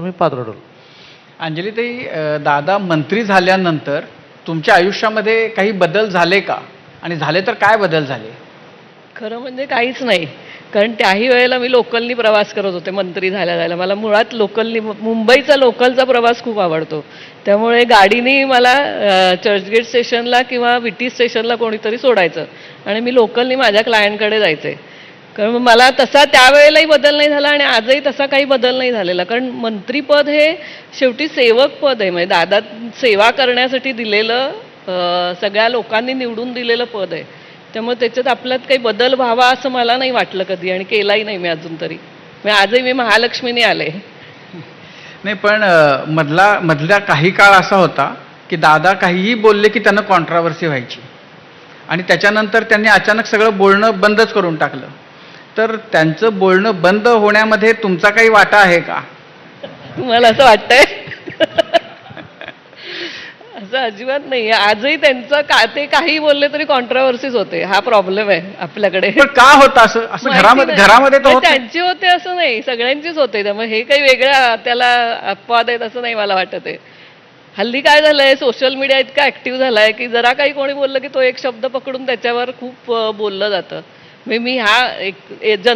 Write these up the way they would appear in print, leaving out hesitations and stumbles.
मी पात्रोडल. अंजलीताई, दादा मंत्री झाल्यानंतर तुमच्या आयुष्यामध्ये काही बदल झाले का? आणि झाले तर काय बदल झाले? खरं म्हणजे काहीच नाही. कारण त्याही वेळेला मी लोकलनी प्रवास करत होते मंत्री झाल्या मला मुळात लोकलनी मुंबईचा लोकलचा प्रवास खूप आवडतो. त्यामुळे गाडीने मला चर्चगेट स्टेशनला किंवा विटी स्टेशनला कोणीतरी सोडायचं आणि मी लोकलनी माझ्या क्लायंटकडे जायचे. कारण मला तसा त्यावेळेलाही बदल नाही झाला आणि आजही तसा काही बदल नाही झालेला. कारण मंत्रीपद हे शेवटी सेवक पद आहे. म्हणजे दादा सेवा करण्यासाठी दिलेलं, सगळ्या लोकांनी निवडून दिलेलं पद आहे. त्यामुळे त्याच्यात आपल्यात काही बदल व्हावा असं मला नाही वाटलं कधी आणि केलाही नाही मी अजून तरी. म्हणजे आजही मी महालक्ष्मीने आले. नाही, पण मधल्या काही काळ असा होता की दादा काहीही बोलले की त्यांना कॉन्ट्रावर्सी व्हायची आणि त्याच्यानंतर त्यांनी अचानक सगळं बोलणं बंदच करून टाकलं. तर त्यांचं बोलणं बंद होण्यामध्ये तुमचा काही वाटा आहे का? तुम्हाला असं वाटतंय? असं अजिबात नाही. आजही त्यांचं ते काही बोलले तरी कॉन्ट्रावर्सीज होते. हा प्रॉब्लेम आहे आपल्याकडे. पण का होतं असं घरामध्ये तर होतं. त्यांची होते असं नाही, सगळ्यांचीच होते. त्यामुळे हे काही वेगळ्या त्याला अपवाद आहेत असं नाही मला वाटत आहे. हल्ली काय झालंय, सोशल मीडिया इतका ऍक्टिव्ह झालाय की जरा काही कोणी बोललं की तो एक शब्द पकडून त्याच्यावर खूप बोललं जातं. मी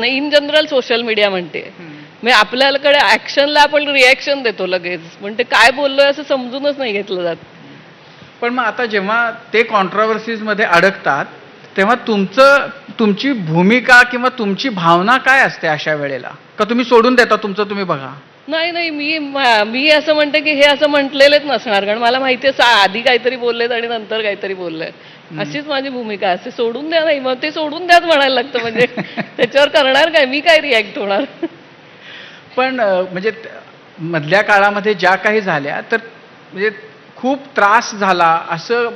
इन जनरल सोशल मीडिया म्हणते. म्हणजे आपल्याकडे ऍक्शनला आपण रिॲक्शन देतो लगेच, पण ते काय बोललोय असं समजूनच नाही घेतलं जात. पण मग आता जेव्हा ते कॉन्ट्रावर्सीजमध्ये अडकतात तेव्हा तुमची भूमिका किंवा तुमची भावना काय असते अशा वेळेला? का तुम्ही सोडून देता तुमचं तुम्ही बघा? नाही, मी असं म्हणते की हे असं म्हटलेलेच नसणार. कारण मला माहिती आहे आधी काहीतरी बोललेत आणि नंतर काहीतरी बोललंय. अशीच माझी भूमिका असते. सोडून द्या, नाही मग ते सोडून द्याच म्हणायला लागतं. म्हणजे त्याच्यावर करणार काय, मी काय रिॲक्ट होणार? पण म्हणजे मधल्या काळामध्ये ज्या काही झाल्या तर म्हणजे खूप त्रास झाला असं